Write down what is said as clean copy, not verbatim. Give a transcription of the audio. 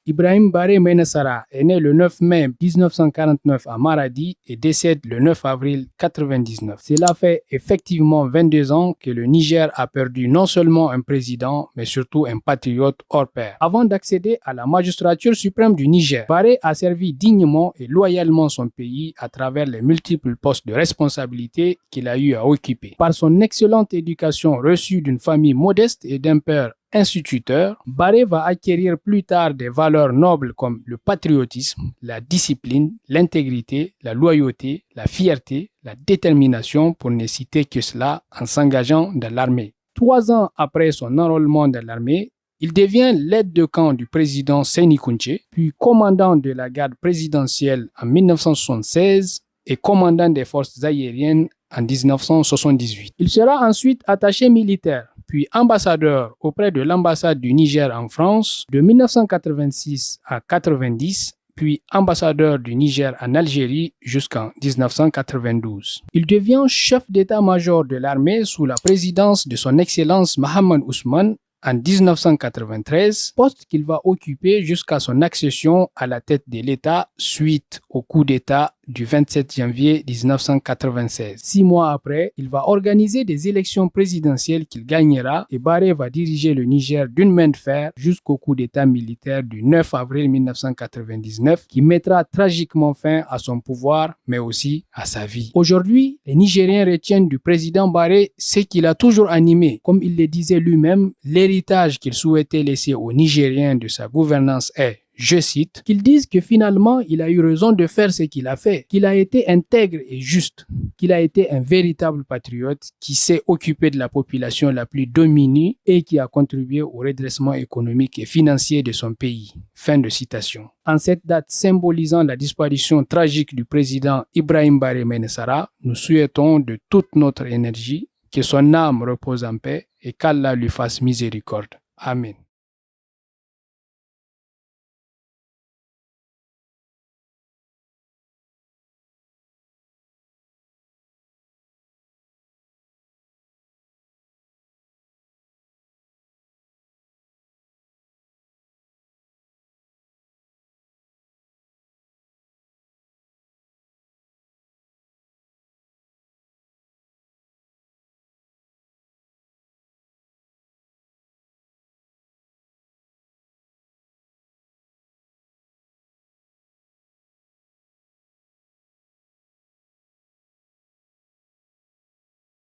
Ibrahim Baré Menassara est né le 9 mai 1949 à Maradi et décède le 9 avril 1999. Cela fait effectivement 22 ans que le Niger a perdu non seulement un président, mais surtout un patriote hors pair. Avant d'accéder à la magistrature suprême du Niger, Baré a servi dignement et loyalement son pays à travers les multiples postes de responsabilité qu'il a eu à occuper. Par son excellente éducation reçue d'une famille modeste et d'un père instituteur, Baré va acquérir plus tard des valeurs nobles comme le patriotisme, la discipline, l'intégrité, la loyauté, la fierté, la détermination, pour ne citer que cela, en s'engageant dans l'armée. 3 ans après son enrôlement dans l'armée, il devient l'aide de camp du président Séni Kountché, puis commandant de la garde présidentielle en 1976 et commandant des forces aériennes en 1978. Il sera ensuite attaché militaire, puis ambassadeur auprès de l'ambassade du Niger en France de 1986 à 1990, puis ambassadeur du Niger en Algérie jusqu'en 1992. Il devient chef d'état-major de l'armée sous la présidence de son Excellence Mahaman Ousmane en 1993, poste qu'il va occuper jusqu'à son accession à la tête de l'État suite au coup d'État du 27 janvier 1996. 6 mois après, il va organiser des élections présidentielles qu'il gagnera et Baré va diriger le Niger d'une main de fer jusqu'au coup d'État militaire du 9 avril 1999 qui mettra tragiquement fin à son pouvoir mais aussi à sa vie. Aujourd'hui, les Nigériens retiennent du président Baré ce qu'il a toujours animé. Comme il le disait lui-même, l'héritage qu'il souhaitait laisser aux Nigériens de sa gouvernance est, je cite, qu'ils disent que finalement il a eu raison de faire ce qu'il a fait, qu'il a été intègre et juste, qu'il a été un véritable patriote qui s'est occupé de la population la plus démunie et qui a contribué au redressement économique et financier de son pays. Fin de citation. En cette date symbolisant la disparition tragique du président Ibrahim Baré Menassara, nous souhaitons de toute notre énergie que son âme repose en paix et qu'Allah lui fasse miséricorde. Amen.